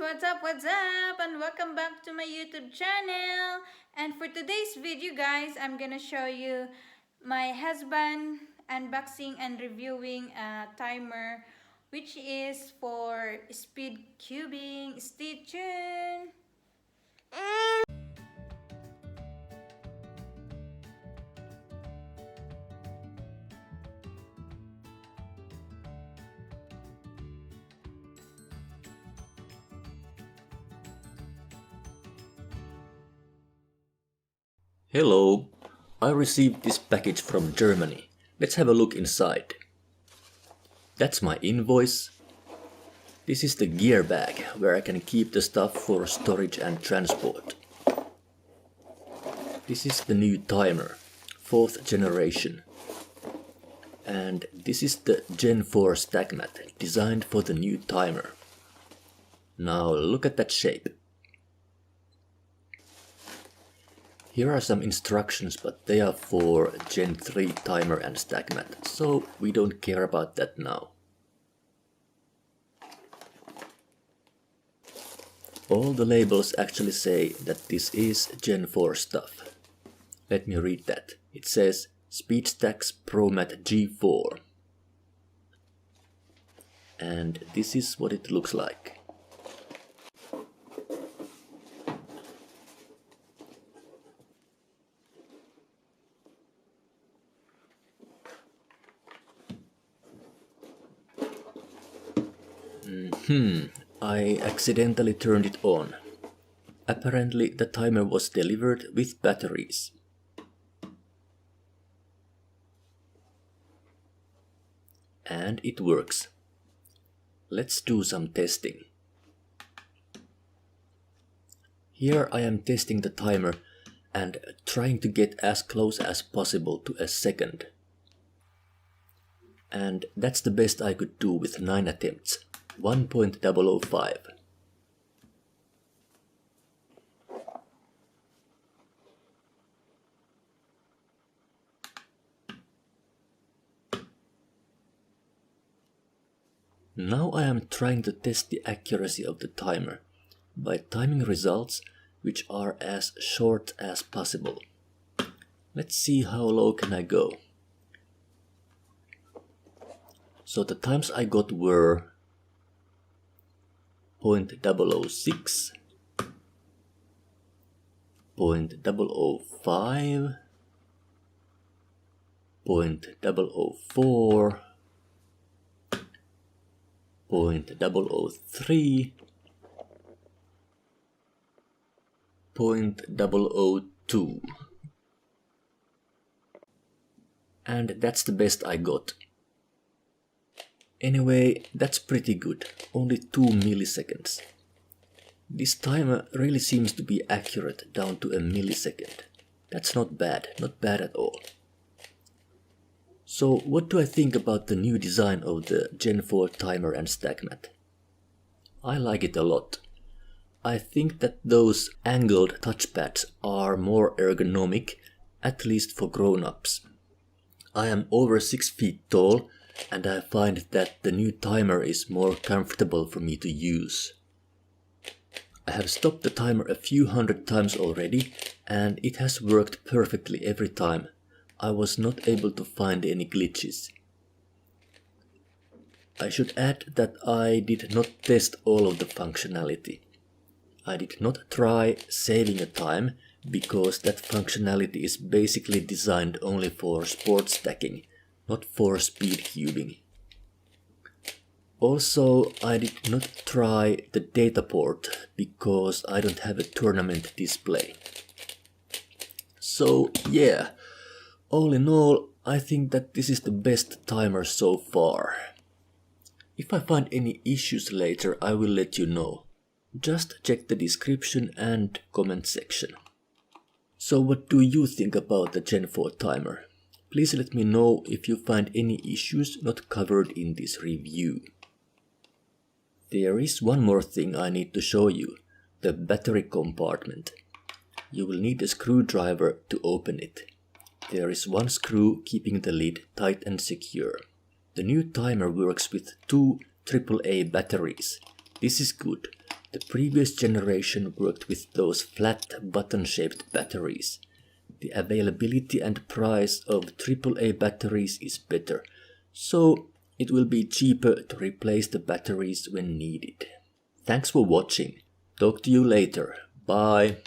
What's up, and welcome back to my YouTube channel. And for today's video, guys, I'm gonna show you my husband unboxing and reviewing a timer, which is for speed cubing. Stay tuned. Hello, I received this package from Germany. Let's have a look inside. That's my invoice. This is the gear bag where I can keep the stuff for storage and transport. This is the new timer, 4th generation. And this is the Gen 4 stack mat designed for the new timer. Now look at that shape. Here are some instructions, but they are for Gen 3 timer and stack mat, so we don't care about that now. All the labels actually say that this is Gen 4 stuff. Let me read that. It says SpeedStax ProMat G4. And this is what it looks like. I accidentally turned it on. Apparently the timer was delivered with batteries. And it works. Let's do some testing. Here I am testing the timer and trying to get as close as possible to a second. And that's the best I could do with 9 attempts. 1.005. Now I am trying to test the accuracy of the timer by timing results which are as short as possible. Let's see how low can I go. So the times I got were 0.006, 0.005, 0.004, 0.003, 0.002. And that's the best I got. Anyway, that's pretty good, only 2 milliseconds. This timer really seems to be accurate down to a millisecond. That's not bad at all. So what do I think about the new design of the Gen 4 timer and stack mat? I like it a lot. I think that those angled touchpads are more ergonomic, at least for grown-ups. I am over 6 feet tall, and I find that the new timer is more comfortable for me to use. I have stopped the timer a few hundred times already, and it has worked perfectly every time. I was not able to find any glitches. I should add that I did not test all of the functionality. I did not try saving a time, because that functionality is basically designed only for sport stacking, not for speed cubing. Also, I did not try the data port because I don't have a tournament display. So yeah, all in all, I think that this is the best timer so far. If I find any issues later, I will let you know. Just check the description and comment section. So what do you think about the Gen 4 timer? Please let me know if you find any issues not covered in this review. There is one more thing I need to show you, the battery compartment. You will need a screwdriver to open it. There is one screw keeping the lid tight and secure. The new timer works with 2 AAA batteries. This is good. The previous generation worked with those flat button-shaped batteries. The availability and price of AAA batteries is better, so it will be cheaper to replace the batteries when needed. Thanks for watching. Talk to you later. Bye.